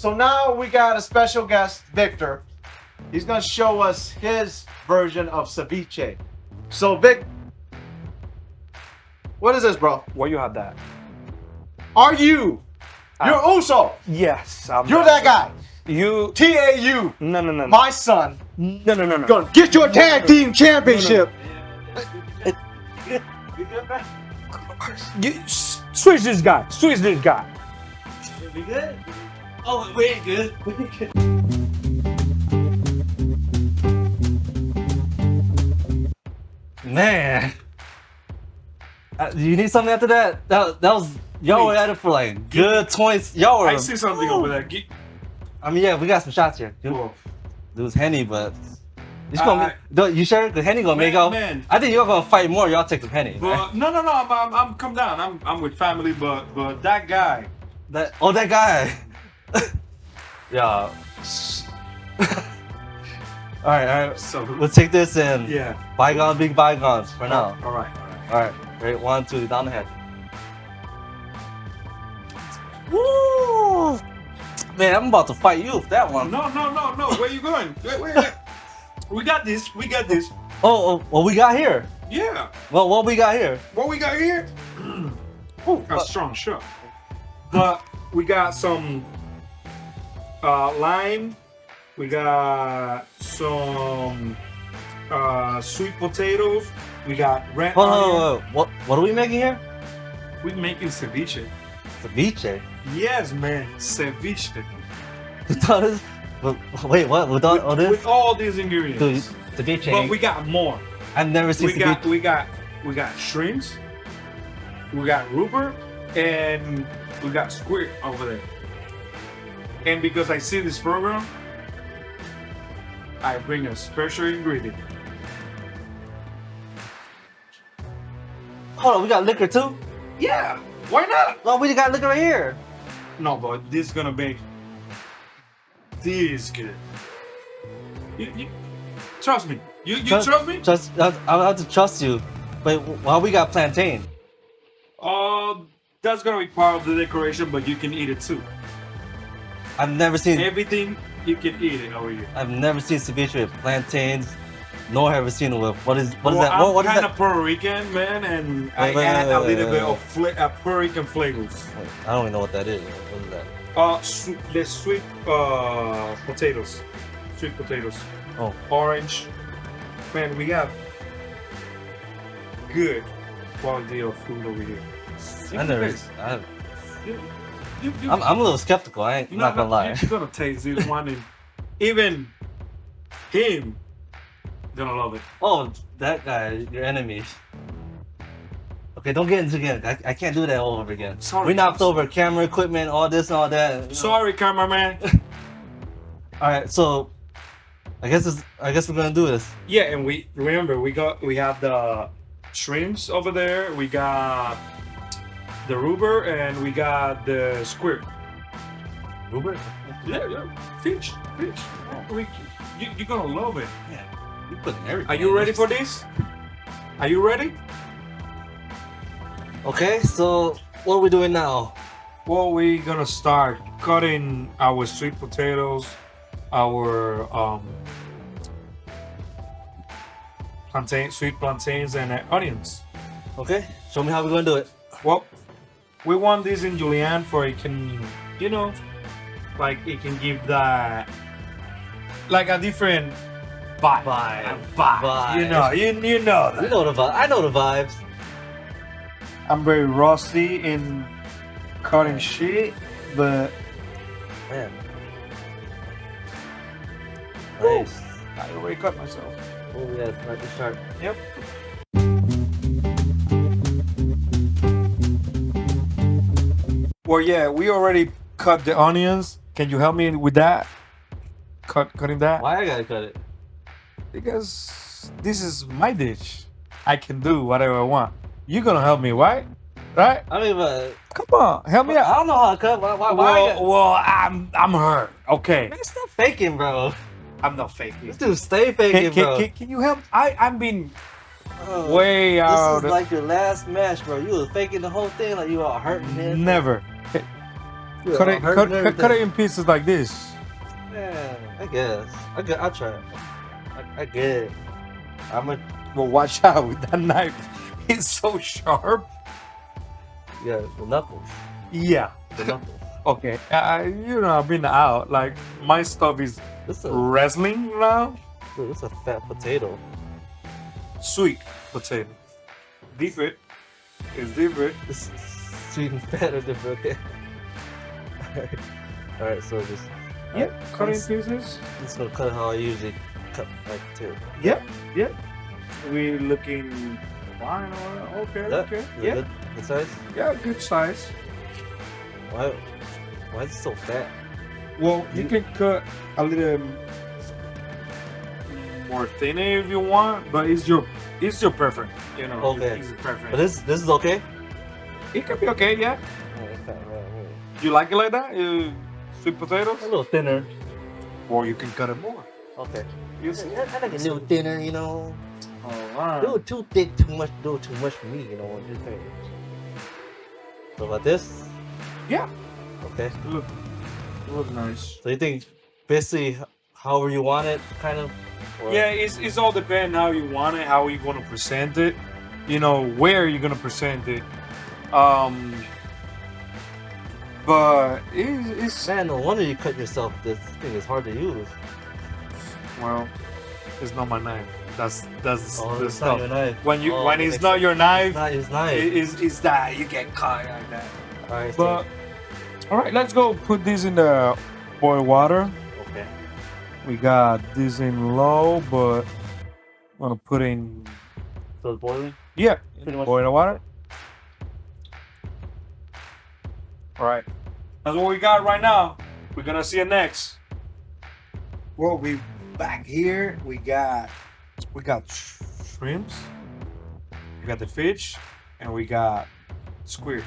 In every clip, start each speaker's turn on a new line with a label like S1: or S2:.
S1: So now we got a special guest, Victor. He's gonna show us his version of ceviche. So Vic, what is this, bro?
S2: Where you have that?
S1: Are you? You're Oso.
S2: Yes.
S1: You're that guy.
S2: You.
S1: TAU.
S2: No.
S1: My son.
S2: No.
S1: Gonna get your tag team championship.
S2: You switch this guy. Switch this guy.
S1: We good? Oh, we ain't good. We ain't good.
S3: Man, you need something after that? That was y'all were at it for like good 20. Y'all were.
S2: I see something over there.
S3: I mean, yeah, we got some shots here.
S2: Cool.
S3: It was Henny, but it's gonna be. You sure? Cause Henny gonna make out.
S2: Man.
S3: I think you're gonna fight more. Y'all take some Henny.
S2: But
S3: Right?
S2: no. I'm come down. I'm with family, but that guy.
S3: That guy. Yeah. All right.
S2: So
S3: We'll take this and
S2: yeah.
S3: bygones be bygones for now.
S2: All right.
S3: All right. Ready? 1, 2, down the head. Woo! Man, I'm about to fight you with that one.
S2: No. Where you going? Wait. We got this.
S3: Oh, what we got here?
S2: Yeah.
S3: Well, what we got here?
S2: What we got here? A strong shot. But we got some lime. We got some sweet potatoes. We got red onion.
S3: What are we making here?
S2: We're making ceviche.
S3: Ceviche.
S2: Yes, man, ceviche.
S3: Wait, what? With all this?
S2: With all these ingredients.
S3: Dude, ceviche.
S2: But we got more.
S3: I've never seen ceviche.
S2: We got shrimps. We got grouper, and we got squid over there. And because I see this program, I bring a special ingredient.
S3: Hold on, we got liquor too?
S2: Yeah, why not?
S3: No, we got liquor right here.
S2: No, but this is gonna make this good. You trust me. You trust me?
S3: I'll have to trust you. But why we got plantain?
S2: That's gonna be part of the decoration, but you can eat it too.
S3: I've never seen
S2: Everything you can eat it over here.
S3: I've never seen ceviche with plantains, nor have I seen it with what is that?
S2: I'm
S3: What is
S2: kind
S3: that?
S2: of Puerto Rican, man, and I
S3: Wait,
S2: add a
S3: wait,
S2: little
S3: wait,
S2: bit of Puerto Rican flavors.
S3: I don't even know what that is. What is that?
S2: The sweet potatoes, sweet potatoes,
S3: Oh,
S2: orange. Man, we have good quality of food over here.
S3: I never.
S2: You,
S3: I'm a little skeptical. I'm not gonna lie.
S2: You're gonna taste this one, and even him gonna love it.
S3: Oh, that guy, your enemy. Okay, don't get into it again. I can't do that all over again.
S2: Sorry.
S3: We knocked over camera equipment, all this and all that. You know.
S2: Sorry, cameraman.
S3: All right, so I guess we're gonna do this.
S2: Yeah, and we have the shrimps over there. We got the rubber, and we got the squid.
S3: Rupert?
S2: Yeah, fish. Oh, you're gonna love it.
S3: Yeah, you putting everything.
S2: Are you ready for this? Are you ready?
S3: Okay, so what are we doing now?
S2: Well, we're gonna start cutting our sweet potatoes, our sweet plantains, and onions.
S3: Okay, show me how we're gonna do it.
S2: Well, we want this in julienne for it can, like it can give that, like a different vibe.
S3: Vibe.
S2: You know that.
S3: You know the vibe. I know the vibes.
S2: I'm very rusty in cutting shit, but
S3: Man. Nice.
S2: I already cut myself.
S3: Oh yeah, right to start.
S2: Yep. Well, yeah, we already cut the onions. Can you help me with that? Cutting that?
S3: Why I gotta cut it?
S2: Because this is my dish. I can do whatever I want. You're gonna help me, right? Right?
S3: I mean, but
S2: Come on, help me
S3: I
S2: out.
S3: don't know how to cut. Why I gotta...
S2: Well, I'm hurt. Okay,
S3: Man, stop faking, bro.
S2: I'm not faking.
S3: This dude stay faking, bro.
S2: Can you help? I'm being
S3: Oh,
S2: way out.
S3: This is like your last match, bro. You was faking the whole thing like you all hurting him.
S2: Never. Cut it in pieces like this.
S3: Yeah, I guess. I'll try it. I get it.
S2: Well, watch out with that knife. It's so sharp.
S3: Yeah, the knuckles.
S2: Yeah.
S3: The knuckles.
S2: Okay. I've been out. Like my stuff is
S3: This is
S2: wrestling now.
S3: Dude, this is a fat potato.
S2: Sweet potato. Different. It's different.
S3: This is sweet and fat are different. Okay. Alright, so just.
S2: Yeah.
S3: alright,
S2: Cut
S3: I'm
S2: in pieces.
S3: just gonna cut it how I usually cut my potato.
S2: Yep. Yep. We're looking fine. Okay.
S3: Yeah,
S2: Okay.
S3: is it
S2: Yeah.
S3: good size?
S2: Yeah. Good size.
S3: Why is it so fat?
S2: Well, you can cut a little more thinner if you want, but it's your preference. You know.
S3: Okay.
S2: It's your preference.
S3: But this is okay?
S2: It can be okay. Yeah. You like it like that? Sweet potatoes?
S3: A little thinner.
S2: Or you can cut it more.
S3: Okay.
S2: You see?
S3: I like a little thinner, you know.
S2: Alright.
S3: A little too thick, too much for me, you know what I'm saying. So about this?
S2: Yeah.
S3: Okay.
S2: Look nice.
S3: So you think basically however you want it, kind of? Or-
S2: Yeah, it's all depend how you want it, how you want to present it. You know, where you're gonna present it. But it's
S3: Man, no wonder you cut yourself. This thing is hard to use.
S2: well, it's not my knife. That's
S3: Oh,
S2: the
S3: it's
S2: stuff.
S3: not your knife.
S2: When you
S3: Oh,
S2: when
S3: it
S2: it's
S3: makes
S2: not
S3: sense.
S2: your knife,
S3: It's not his knife.
S2: is that you get caught like that.
S3: Alright,
S2: But all right, let's go put this in the boil water.
S3: okay.
S2: We got this in low, but I'm gonna put in
S3: So it's boiling?
S2: yeah,
S3: Pretty much.
S2: boil the water. All right, that's what we got right now. We're gonna see it next. Well, we back here. We got shrimps. We got the fish, and we got squid.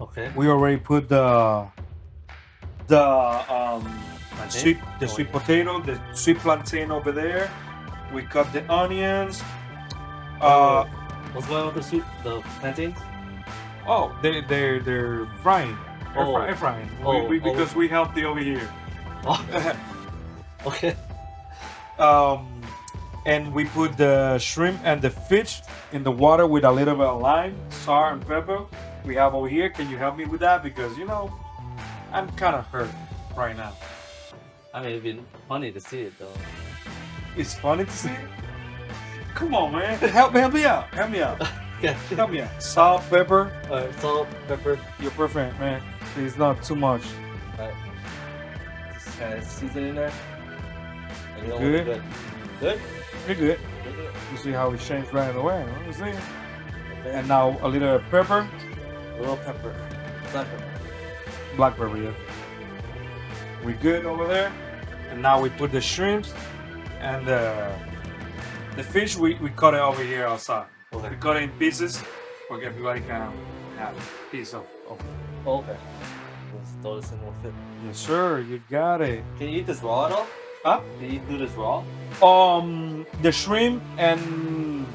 S3: Okay.
S2: We already put the sweet potato, the sweet plantain over there. We cut the onions.
S3: What's going on with the plantains?
S2: Oh, they're frying. They're frying. Because we healthy over here.
S3: Oh. Okay.
S2: And we put the shrimp and the fish in the water with a little bit of lime, salt, and pepper. We have over here. Can you help me with that? Because I'm kind of hurt right now.
S3: I mean, it'd be funny to see it though.
S2: It's funny to see. Come on, man. Help me out. Help me out.
S3: Yeah.
S2: Help me out. Salt, pepper.
S3: Salt, pepper.
S2: You're perfect, man. It's not too much.
S3: Just kind of season in there. And you know
S2: Good.
S3: Good. Good.
S2: You're good.
S3: Good.
S2: You see how it changed right away. You see?
S3: Okay.
S2: And now a little pepper.
S3: Little pepper. Black pepper.
S2: Black pepper, yeah. We good over there. And now we put the shrimps and the fish. We cut it over here outside.
S3: Okay.
S2: We cut it in pieces. For everybody can have a piece of.
S3: Oh, okay. Let's throw this in real quick.
S2: Yes, sir. You got it.
S3: Can you eat this raw at all?
S2: Huh?
S3: Can you do this raw?
S2: The shrimp and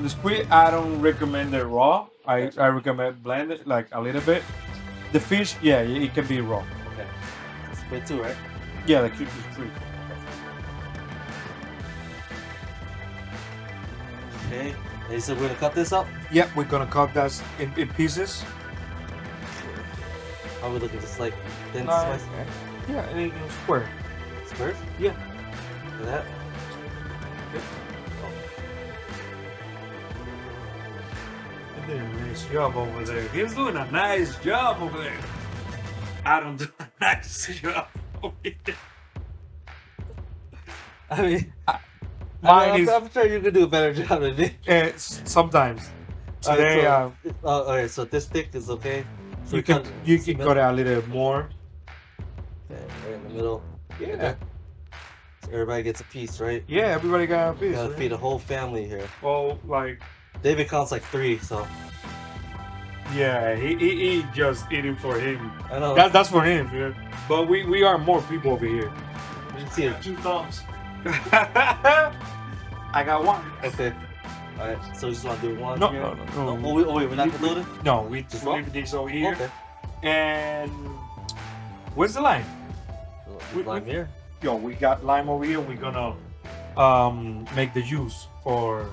S2: the squid, I don't recommend it raw. I recommend blend it like a little bit. The fish, yeah, it can be raw.
S3: Okay. Squid too, right?
S2: Yeah, the cube is free.
S3: Okay. And you said we're gonna cut this up?
S2: Yep, we're gonna cut that in pieces.
S3: How are we looking? Just like thin
S2: Nice.
S3: slice?
S2: Yeah, in square.
S3: Squares?
S2: Yeah.
S3: Like that?
S2: He did a nice job over there. He's doing a nice job over there. I don't do a nice job over here.
S3: I mean,
S2: Mine is
S3: I'm sure you could do a better job than me.
S2: sometimes. Today,
S3: Alright, so this thick is okay. So
S2: you can cut it a little more.
S3: Okay, right in the middle.
S2: Yeah.
S3: So everybody gets a piece, right?
S2: Yeah, everybody got a piece.
S3: Gotta
S2: right?
S3: feed a whole family here.
S2: Well, like,
S3: David counts like 3, so
S2: yeah, he just eating for him.
S3: I know.
S2: That's for him, yeah. But we are more people over here.
S3: You can see it.
S2: 2 thumbs. I got 1.
S3: Okay. Alright, so we just want to do one
S2: No,
S3: here?
S2: no, no, no.
S3: Oh, wait, we're not gonna do it?
S2: No, we
S3: Just
S2: just
S3: raw?
S2: leave these over here.
S3: Okay.
S2: And Where's the lime?
S3: Lime here.
S2: Yo, we got lime over here. We're gonna make the juice for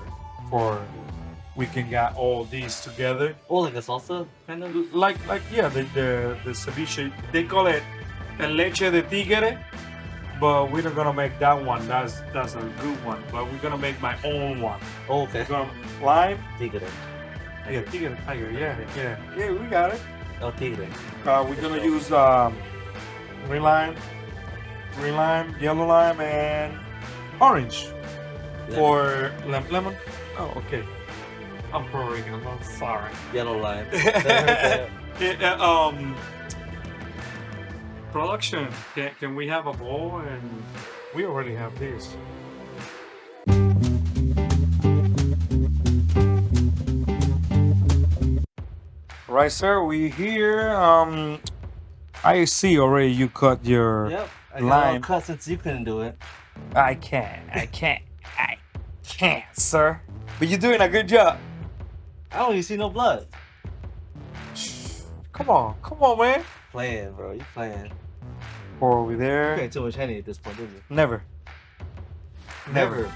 S2: we can get all these together.
S3: Oh, like a salsa kind of.
S2: Like yeah, the ceviche. They call it el leche de tigre, but we're not gonna make that one. That's a good one. But we're gonna make my own one.
S3: Oh, okay.
S2: We're gonna lime.
S3: Tigre.
S2: Yeah, tigre, tiger. Yeah. We got it.
S3: El tigre.
S2: We're gonna use green lime, yellow lime, and orange for lemon. Oh, okay. I'm Puerto Rican. I'm sorry.
S3: Yellow lime.
S2: Production. Can we have a bowl? And we already have this. Right, sir. We here. I see already. You cut your
S3: Yep. I
S2: lime.
S3: cut since you couldn't do it.
S2: I can't, sir. But you're doing a good job.
S3: I don't even see no blood.
S2: Come on, man.
S3: Playing, bro. You playing.
S2: Pour over
S3: You
S2: there.
S3: ain't too much Henny at this point, did you?
S2: Never.
S3: Never.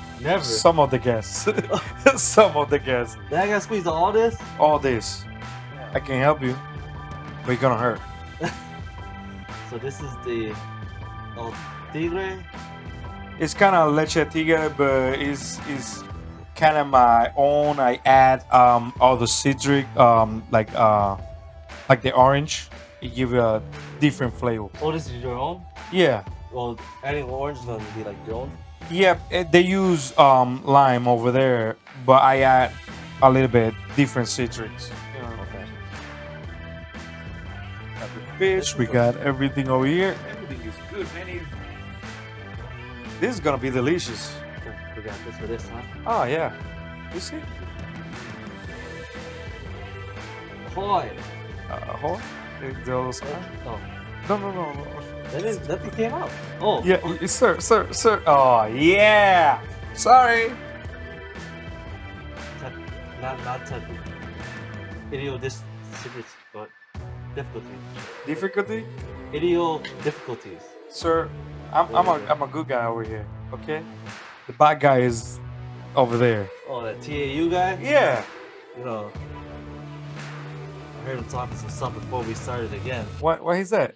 S2: Some of the guests. Some of the guests.
S3: Then I gotta squeeze all this?
S2: All this. I can help you, but you're gonna hurt.
S3: So this is the El Tigre.
S2: It's kind of leche tigre, but it's kind of my own. I add all the citric, like the orange. It give you a different flavor.
S3: Oh, this is your own?
S2: Yeah.
S3: Well, adding orange is gonna be like your own.
S2: Yeah, they use lime over there, but I add a little bit different citrics.
S3: Okay.
S2: Got the fish, we got everything over here. Everything is good, man. This is gonna be delicious.
S3: Oh, we got this for this, huh?
S2: Oh yeah, you see?
S3: Ahoy!
S2: Hold on. Those,
S3: Oh,
S2: no.
S3: that thing came out. Oh.
S2: Yeah, sir. Oh yeah. Sorry.
S3: Not secrets, but difficulties.
S2: Difficulty,
S3: Difficulties.
S2: sir. I'm a good guy over here. Okay. The bad guy is over there.
S3: Oh, that TAU guy?
S2: Yeah.
S3: You know, I heard him talking some stuff before we started again.
S2: What he said?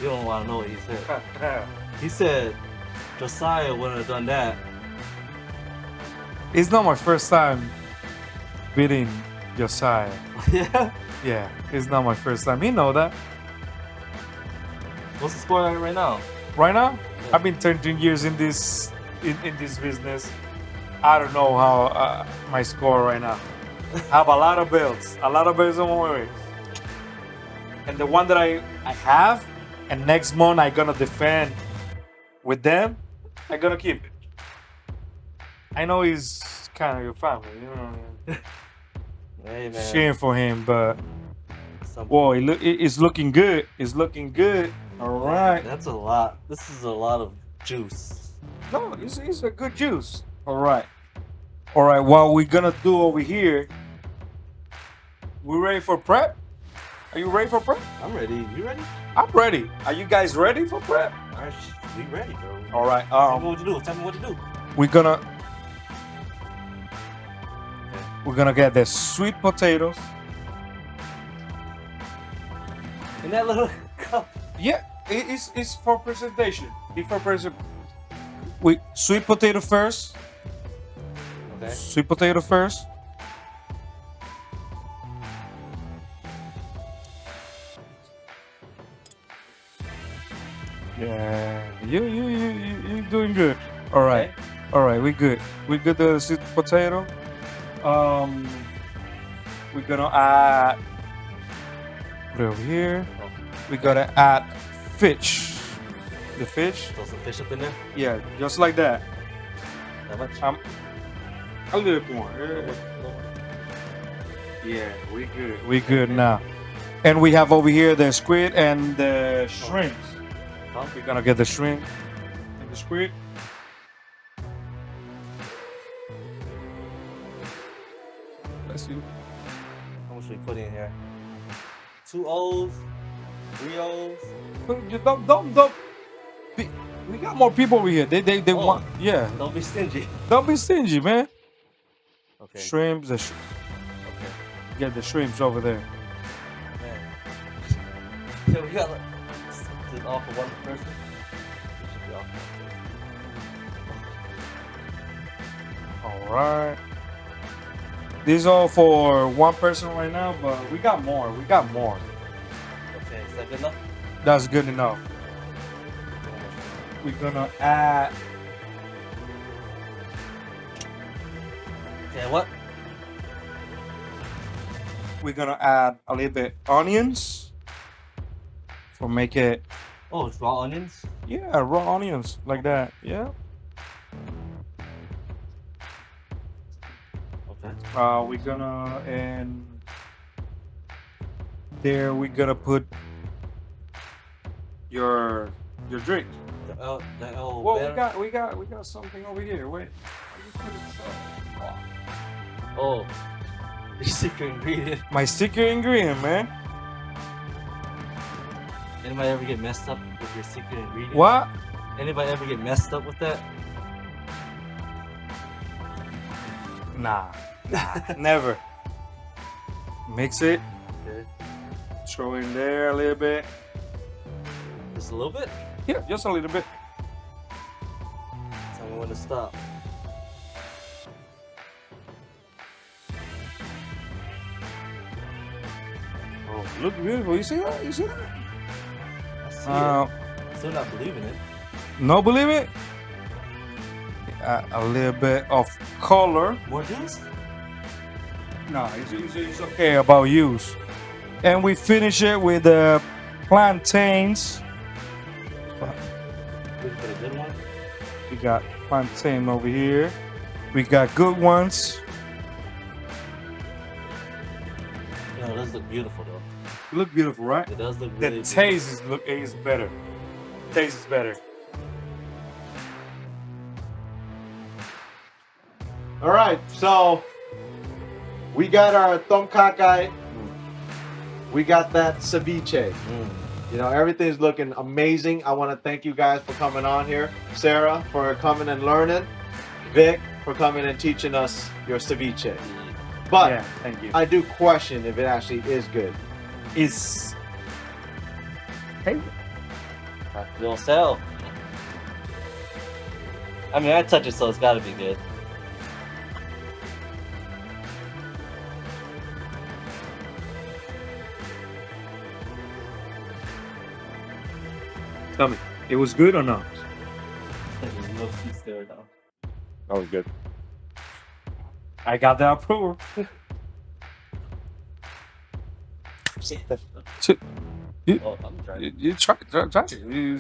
S3: You don't want to know what he said. He said Josiah wouldn't have done that.
S2: It's not my first time beating Josiah.
S3: Yeah?
S2: Yeah, it's not my first time. He know that.
S3: What's the score right now?
S2: Right now,
S3: Yeah.
S2: I've been 13 years in this this business. I don't know how my score right now. I have a lot of belts on my way. And the one that I have, and next month I gonna defend with them, I gonna keep it. I know he's kind of your family, you know.
S3: Hey, man.
S2: Cheering for him, but
S3: Some-
S2: whoa, it's looking good. It's looking good. All right.
S3: That's a lot. This is a lot of juice.
S2: No, it's a good juice. All right. All right. What we're gonna do over here? We ready for prep? Are you ready for prep?
S3: I'm ready. You ready?
S2: I'm ready. Are you guys ready for prep?
S3: All right, we ready, bro.
S2: All right.
S3: Tell me what you do. Tell me what to do.
S2: We're gonna get the sweet potatoes.
S3: In that little cup.
S2: Yeah, it's for presentation. It's for We sweet potato first.
S3: Okay.
S2: Sweet potato first. Yeah, you doing good. All right,
S3: Okay.
S2: all right, we good. We good the sweet potato. We're gonna add put it over here.
S3: Oh,
S2: We gotta add fish. The fish.
S3: throw some fish up in there.
S2: Yeah, just like that.
S3: That much?
S2: A little more. Yeah, we good. We good now. And we have over here the squid and the shrimps.
S3: Huh?
S2: We're gonna get the shrimp and the squid. Bless you.
S3: How much we put in here? 2 O's. Rios.
S2: Don't. We got more people over here. They
S3: Oh.
S2: want. Yeah.
S3: Don't be stingy.
S2: Don't be stingy, man.
S3: Okay.
S2: Shrimps.
S3: Okay.
S2: Get the shrimps over there.
S3: Man. So we got is it all for one person? It should be all for one person.
S2: All right. These are for one person right now, but we got more.
S3: Okay, is that good enough?
S2: That's good enough. We're gonna add.
S3: Okay, what?
S2: We're gonna add a little bit onions. For make it.
S3: Oh, it's raw onions?
S2: Yeah, raw onions like that. Yeah.
S3: Okay.
S2: We're gonna and there we're gonna put your drink.
S3: Oh,
S2: Well,
S3: better?
S2: we got something over here. Wait.
S3: Oh, the secret ingredient.
S2: My secret ingredient, man.
S3: Anybody ever get messed up with your secret ingredient?
S2: What?
S3: Anybody ever get messed up with that?
S2: Nah, never. Mix it.
S3: Okay.
S2: Throw in there a little bit.
S3: Just a little bit?
S2: Yeah, just a little bit.
S3: Tell me when to stop.
S2: Oh, look beautiful. You see that? You see that?
S3: I see it. Still not believing it.
S2: No, believe it. A little bit of color.
S3: More juice?
S2: No, it's okay about use. And we finish it with the plantains.
S3: Looking for the good one?
S2: We got plantain over here. We got good ones.
S3: No, it does look beautiful though.
S2: Look beautiful, right?
S3: It does look
S2: The
S3: really
S2: taste is better. Taste is better.
S1: All right, so we got our tom kakai. We got that ceviche. You know, everything's looking amazing. I want to thank you guys for coming on here. Sarah, for coming and learning. Vic, for coming and teaching us your ceviche. But
S2: Yeah, thank you.
S1: I do question if it actually is good.
S2: Is hey,
S3: You'll sell. I mean, I touch it, so it's gotta be good.
S2: tell me, it was good or not?
S3: No seats there now.
S2: That was good. I got the approval.
S3: Oh, I'm trying.
S2: You try it. You